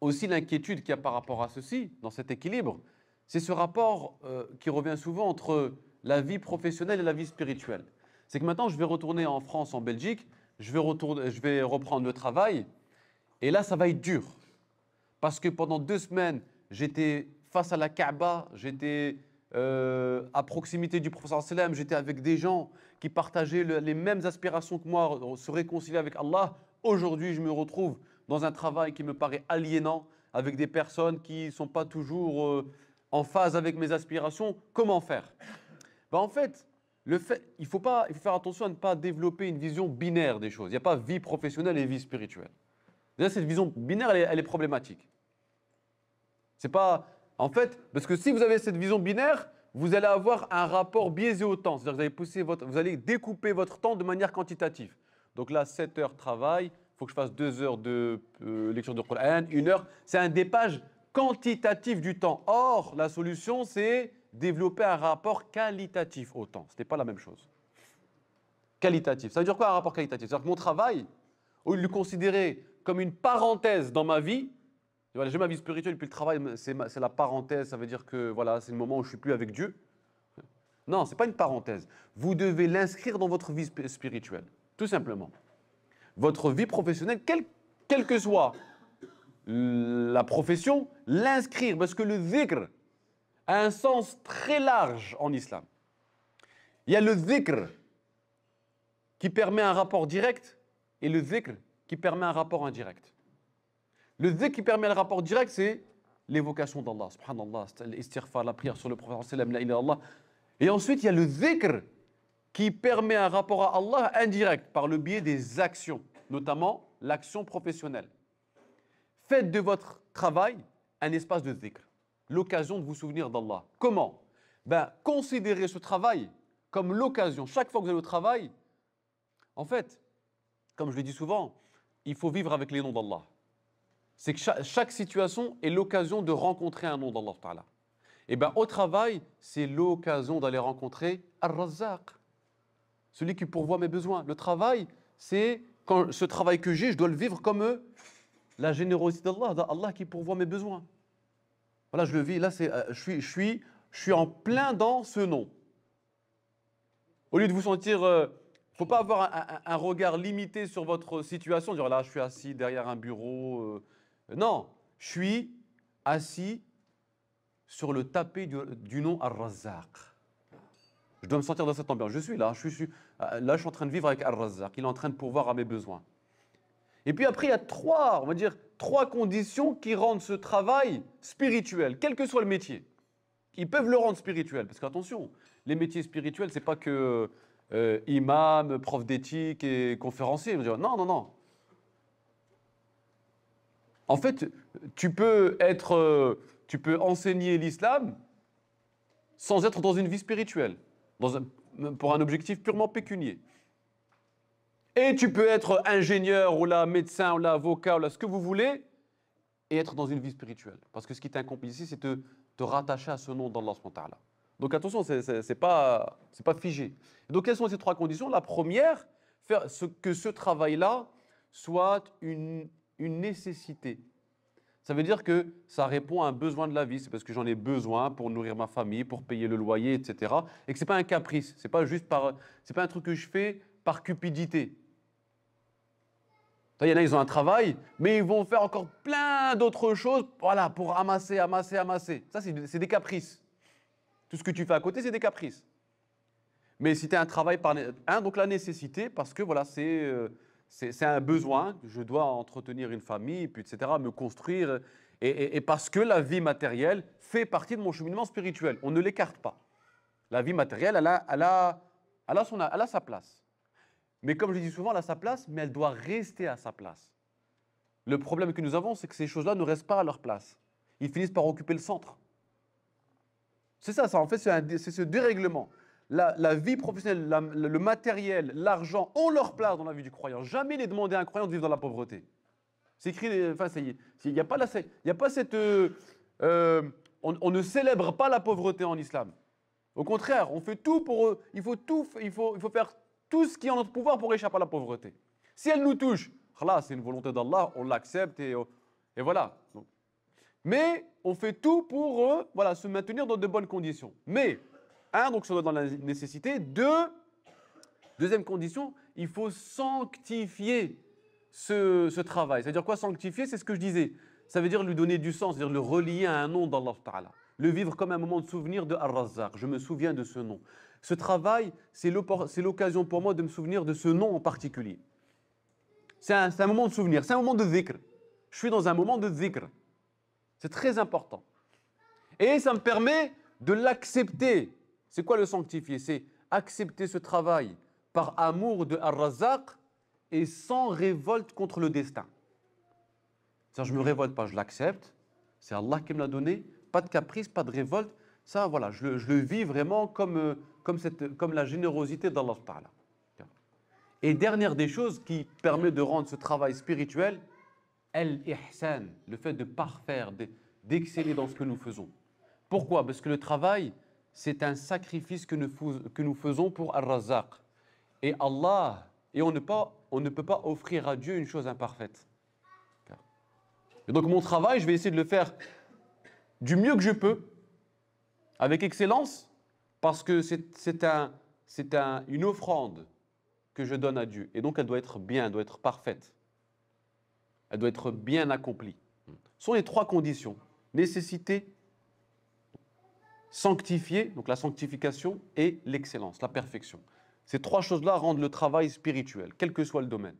aussi l'inquiétude qu'il y a par rapport à ceci, dans cet équilibre, c'est ce rapport qui revient souvent entre la vie professionnelle et la vie spirituelle. C'est que maintenant, je vais retourner en France, en Belgique, je vais reprendre le travail, et là, ça va être dur. Parce que pendant 2 semaines, j'étais face à la Kaaba, j'étais à proximité du prophète sallam, j'étais avec des gens qui partageaient les mêmes aspirations que moi, se réconcilier avec Allah. Aujourd'hui, je me retrouve dans un travail qui me paraît aliénant, avec des personnes qui ne sont pas toujours en phase avec mes aspirations. Comment faire? Ben, en fait, il faut faire attention à ne pas développer une vision binaire des choses. Il n'y a pas vie professionnelle et vie spirituelle. Déjà, cette vision binaire, elle est problématique. C'est pas... En fait, parce que si vous avez cette vision binaire, vous allez avoir un rapport biaisé au temps. C'est-à-dire que vous allez découper votre temps de manière quantitative. Donc là, 7 heures travail, il faut que je fasse 2 heures de lecture de Coran, 1 heure. C'est un dépage quantitatif du temps. Or, la solution, c'est développer un rapport qualitatif au temps. Ce n'est pas la même chose. Qualitatif. Ça veut dire quoi un rapport qualitatif? C'est-à-dire que mon travail, au lieu de le considérer comme une parenthèse dans ma vie, voilà, j'ai ma vie spirituelle, puis le travail, c'est la parenthèse, ça veut dire que voilà, c'est le moment où je ne suis plus avec Dieu. Non, ce n'est pas une parenthèse. Vous devez l'inscrire dans votre vie spirituelle, tout simplement. Votre vie professionnelle, quelle que soit la profession, l'inscrire, parce que le dhikr a un sens très large en islam. Il y a le dhikr qui permet un rapport direct et le dhikr qui permet un rapport indirect. Le dhikr qui permet le rapport direct, c'est l'évocation d'Allah, subhanallah, l'istighfar, la prière sur le prophète, la ilaha illallah. Et ensuite, il y a le dhikr qui permet un rapport à Allah indirect par le biais des actions, notamment l'action professionnelle. Faites de votre travail un espace de dhikr, l'occasion de vous souvenir d'Allah. Comment? Considérez ce travail comme l'occasion. Chaque fois que vous allez au travail, en fait, comme je le dis souvent, il faut vivre avec les noms d'Allah. C'est que chaque situation est l'occasion de rencontrer un nom d'Allah Ta'ala. Et au travail, c'est l'occasion d'aller rencontrer Ar-Razzaq, celui qui pourvoit mes besoins. Le travail, c'est quand ce travail que j'ai, je dois le vivre comme la générosité d'Allah, Allah qui pourvoit mes besoins. Voilà, je le vis, là, je suis en plein dans ce nom. Au lieu de vous sentir... Il ne faut pas avoir un regard limité sur votre situation, dire là, je suis assis derrière un bureau. Non, je suis assis sur le tapis du nom Ar-Razzaq. Je dois me sentir dans cette ambiance. Je suis là, je suis en train de vivre avec Ar-Razzaq. Il est en train de pourvoir à mes besoins. Et puis après, il y a trois conditions qui rendent ce travail spirituel, quel que soit le métier. Ils peuvent le rendre spirituel, parce qu'attention, les métiers spirituels, c'est pas que imam, prof d'éthique et conférencier. Non, non, non. En fait, tu peux enseigner l'islam sans être dans une vie spirituelle, pour un objectif purement pécunier. Et tu peux être ingénieur ou là, médecin ou là, avocat ou là, ce que vous voulez, et être dans une vie spirituelle. Parce que ce qui t'incombe ici, c'est te rattacher à ce nom d'Allah subhanahu wa ta'ala. Donc attention, c'est pas figé. Donc quelles sont ces trois conditions? La première, faire que ce travail-là soit une nécessité. Ça veut dire que ça répond à un besoin de la vie. C'est parce que j'en ai besoin pour nourrir ma famille, pour payer le loyer, etc. Et que ce n'est pas un caprice. C'est pas un truc que je fais par cupidité. Il y en a, ils ont un travail, mais ils vont faire encore plein d'autres choses, voilà, pour amasser. Ça, c'est des caprices. Tout ce que tu fais à côté, c'est des caprices. Mais si tu as un travail donc la nécessité, parce que voilà, c'est un besoin, je dois entretenir une famille, puis etc., me construire, et parce que la vie matérielle fait partie de mon cheminement spirituel. On ne l'écarte pas. La vie matérielle, elle a sa place. Mais comme je dis souvent, elle a sa place, mais elle doit rester à sa place. Le problème que nous avons, c'est que ces choses-là ne restent pas à leur place. Ils finissent par occuper le centre. C'est ça, en fait, c'est ce dérèglement. La vie professionnelle, le matériel, l'argent ont leur place dans la vie du croyant. Jamais il est demandé à un croyant de vivre dans la pauvreté. C'est écrit, enfin, ça y est. Il n'y a pas cette... on ne célèbre pas la pauvreté en islam. Au contraire, on fait tout pour eux. Il faut faire tout ce qui est en notre pouvoir pour échapper à la pauvreté. Si elle nous touche, là, c'est une volonté d'Allah, on l'accepte et voilà. Donc, Mais on fait tout pour voilà, se maintenir dans de bonnes conditions. Mais, un, donc ça doit être dans la nécessité. Deux, deuxième condition, il faut sanctifier ce travail. C'est-à-dire quoi sanctifier? C'est ce que je disais. Ça veut dire lui donner du sens, c'est-à-dire le relier à un nom d'Allah Ta'ala. Le vivre comme un moment de souvenir de Ar-Razzaq. Je me souviens de ce nom. Ce travail, c'est l'occasion pour moi de me souvenir de ce nom en particulier. C'est un moment de souvenir, c'est un moment de dhikr. Je suis dans un moment de dhikr. C'est très important. Et ça me permet de l'accepter. C'est quoi le sanctifier? C'est accepter ce travail par amour de Ar-Razzaq et sans révolte contre le destin. Ça, je ne me révolte pas, je l'accepte. C'est Allah qui me l'a donné. Pas de caprice, pas de révolte. Ça, voilà, je le vis vraiment comme la générosité d'Allah Ta'ala. Et dernière des choses qui permet de rendre ce travail spirituel, al-ihsan, le fait de parfaire, d'exceller dans ce que nous faisons. Pourquoi? Parce que le travail, c'est un sacrifice que nous faisons pour Ar-Razzaq. Et Allah, et on ne peut pas offrir à Dieu une chose imparfaite. Et donc mon travail, je vais essayer de le faire du mieux que je peux, avec excellence, parce que c'est une offrande que je donne à Dieu. Et donc elle doit être bien, elle doit être parfaite. Elle doit être bien accomplie. Ce sont les trois conditions. Nécessité, sanctifier, donc la sanctification, et l'excellence, la perfection. Ces trois choses-là rendent le travail spirituel, quel que soit le domaine.